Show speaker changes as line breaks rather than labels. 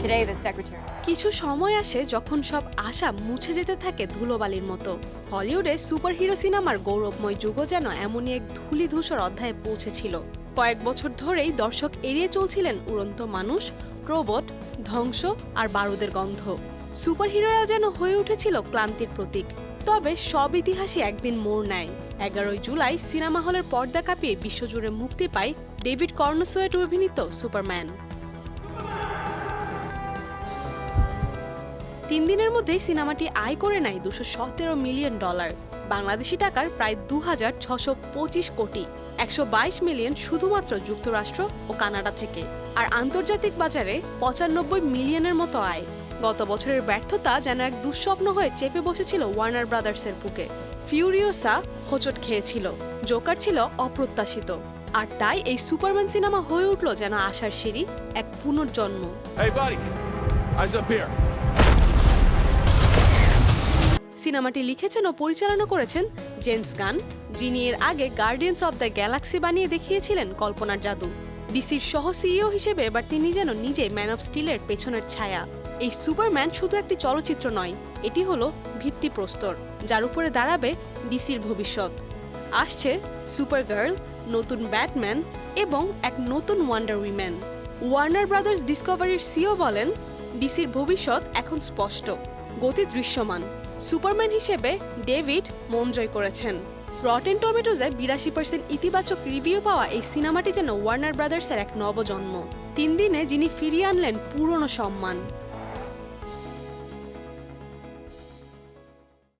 today the secretary.
কিছু সময় আসে যখন সব আশা মুছে যেতে থাকে ধুলোবালির মতো। হলিউডে সুপারহিরো সিনেমার গৌরবময় যুগ যেন এমনই এক ধূলিধূসর অধ্যায়ে পৌঁছেছিল। কয়েক বছর ধরেই দর্শক এড়িয়ে চলছিলেন উড়ন্ত মানুষ, রোবট, ধ্বংস আর বারুদের গন্ধ। সুপারহিরোরা যেন হয়ে উঠেছিল ক্লান্তির প্রতীক। তবে সব ইতিহাসই একদিন মোড় নেয়। 11 জুলাই সিনেমা হলের পর্দা কাঁপিয়ে বিশ্বজুড়ে মুক্তি পায় ডেভিড কর্নসওয়েট অভিনীত সুপারম্যান। 3 দিনের মধ্যেই সিনেমাটি আয় করে নেয় $217 মিলিয়ন, বাংলাদেশি টাকার প্রায় 2625 কোটি, 122 মিলিয়ন শুধুমাত্র যুক্তরাষ্ট্র ও কানাডা থেকে, আর আন্তর্জাতিক বাজারে 95 মিলিয়নের মতো আয়। গত বছরের ব্যর্থতা যেন এক দুঃস্বপ্ন হয়ে চেপে বসেছিল ওয়ার্নার ব্রাদার্সের বুকে। ফিউরিওসা হোঁচট খেয়েছিল, জোকার ছিল অপ্রত্যাশিত, আর তাই এই সুপারম্যান সিনেমা হয়ে উঠল যেন আশার সিঁড়ি, এক পুনর্জন্ম।
Hey buddy, eyes up here.
সিনেমাটি লিখেছেন ও পরিচালনা করেছেন জেমস গান, যিনি এর আগে গার্ডিয়ান্স অব দ্য গ্যালাক্সি বানিয়ে দেখিয়েছিলেন কল্পনার জাদু। ডিসির সহ সিইও হিসেবে এবার তিনি যেন নিজে ম্যান অফ স্টিলের পেছনের ছায়া। এই সুপারম্যান শুধু একটি চলচ্চিত্র নয়, এটি হলো ভিত্তিপ্রস্তর যার উপরে দাঁড়াবে ডিসির ভবিষ্যৎ। আসছে সুপারগার্ল, নতুন ব্যাটম্যান এবং এক নতুন ওয়ান্ডার উইম্যান। ওয়ার্নার ব্রাদার্স ডিসকভারির সিইও বলেন, ডিসির ভবিষ্যৎ এখন স্পষ্ট, গতি দৃশ্যমান। সুপারম্যান হিসেবে ডেভিড মন জয় করেছেন। রটেন টমেটোজে 82% ইতিবাচক রিভিউ পাওয়া এই সিনেমাটি যেন ওয়ার্নার ব্রাদার্সের এক নবজন্ম। 3 দিনে যিনি ফিরিয়ে আনলেন পুরনো সম্মান।